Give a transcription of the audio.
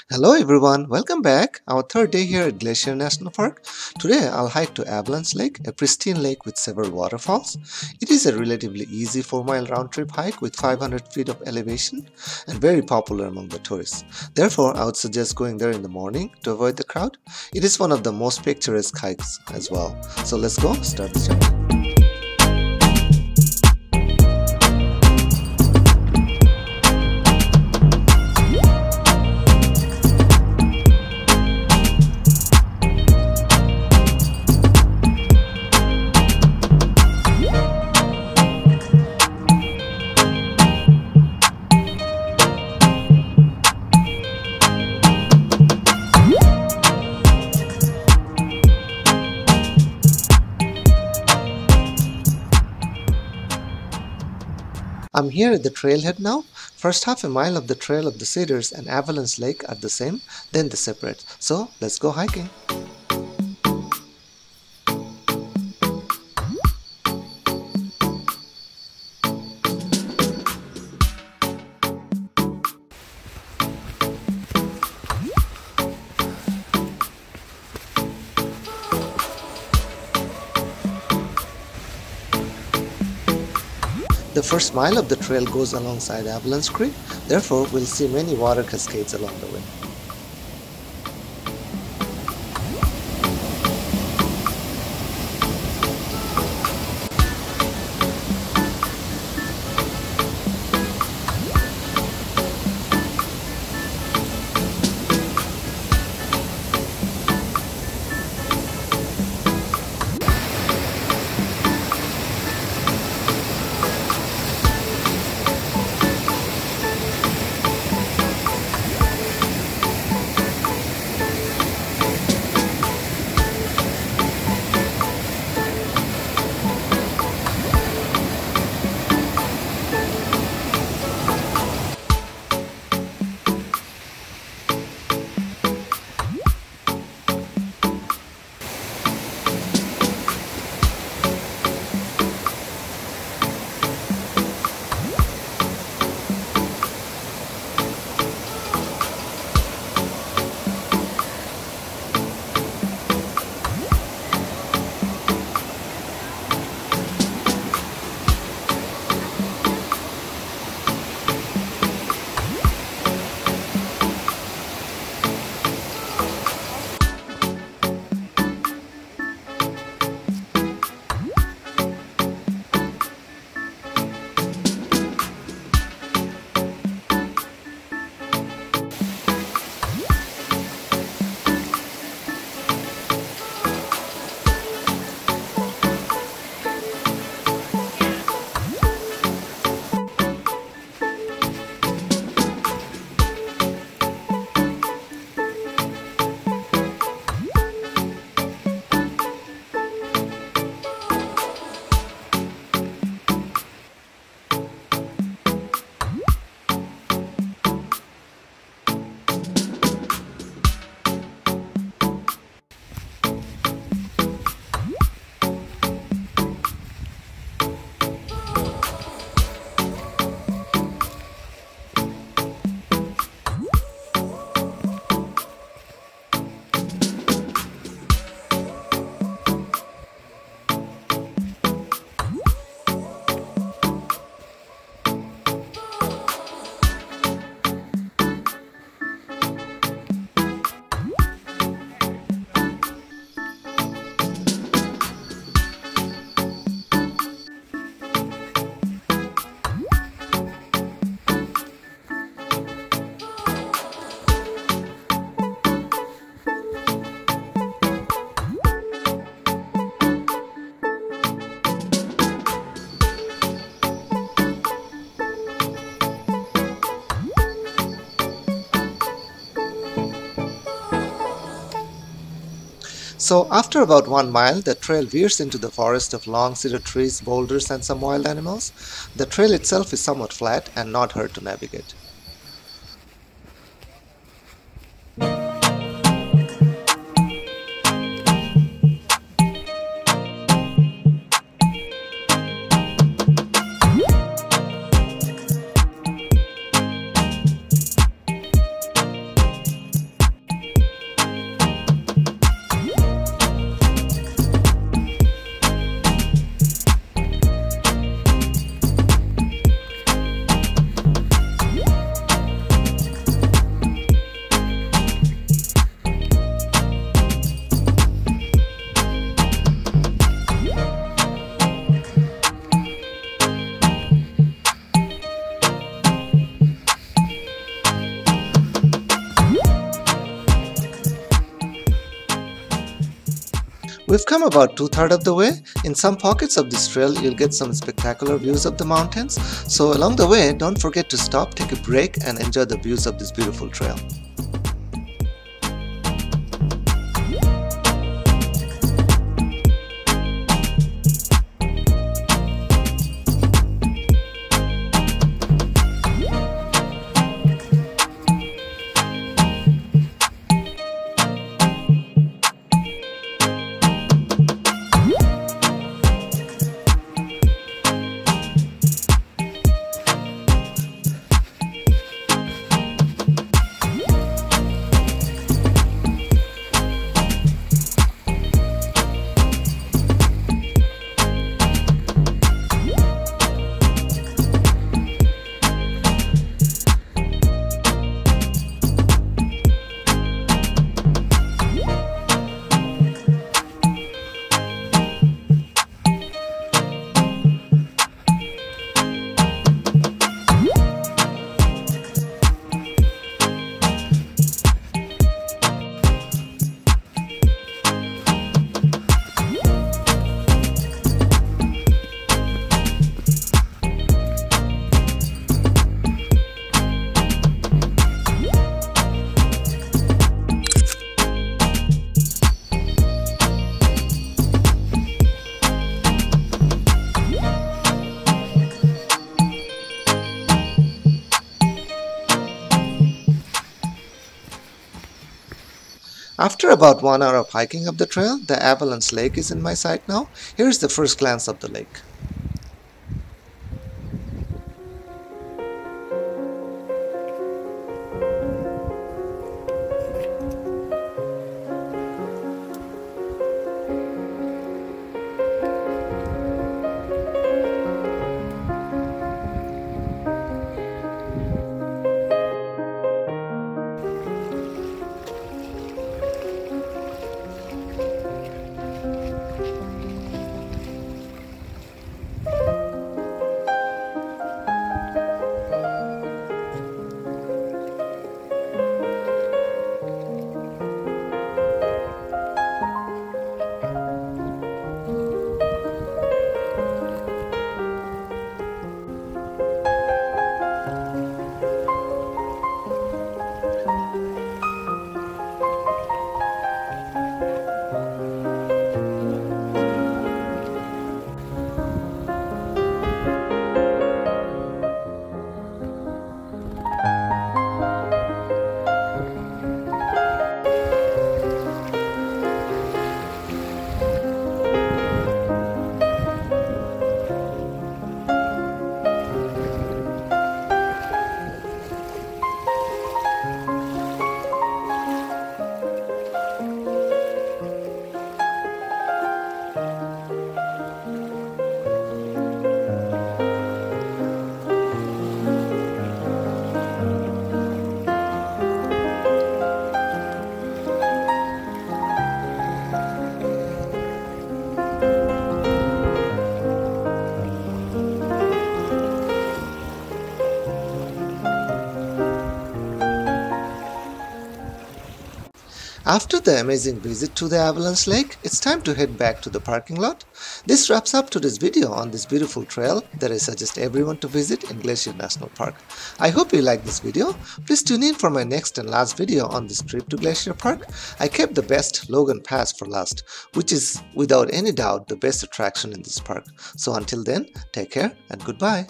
Hello everyone, welcome back. Our third day here at Glacier National Park. Today I'll hike to Avalanche Lake, a pristine lake with several waterfalls. It is a relatively easy 4-mile round trip hike with 500 feet of elevation and very popular among the tourists. Therefore, I would suggest going there in the morning to avoid the crowd. It is one of the most picturesque hikes as well. So let's go, start the journey. I'm here at the trailhead now. First half a mile of the Trail of the Cedars and Avalanche Lake are the same, then they separate. So let's go hiking. The first mile of the trail goes alongside Avalanche Creek, therefore we'll see many water cascades along the way. So after about 1 mile, the trail veers into the forest of long cedar trees, boulders and some wild animals. The trail itself is somewhat flat and not hard to navigate. We've come about 2/3 of the way. In some pockets of this trail, you'll get some spectacular views of the mountains. So along the way, don't forget to stop, take a break, and enjoy the views of this beautiful trail. After about 1 hour of hiking up the trail, the Avalanche Lake is in my sight now. Here's the first glance of the lake. After the amazing visit to the Avalanche Lake, it's time to head back to the parking lot. This wraps up today's video on this beautiful trail that I suggest everyone to visit in Glacier National Park. I hope you liked this video. Please tune in for my next and last video on this trip to Glacier Park. I kept the best Logan Pass for last, which is without any doubt the best attraction in this park. So until then, take care and goodbye.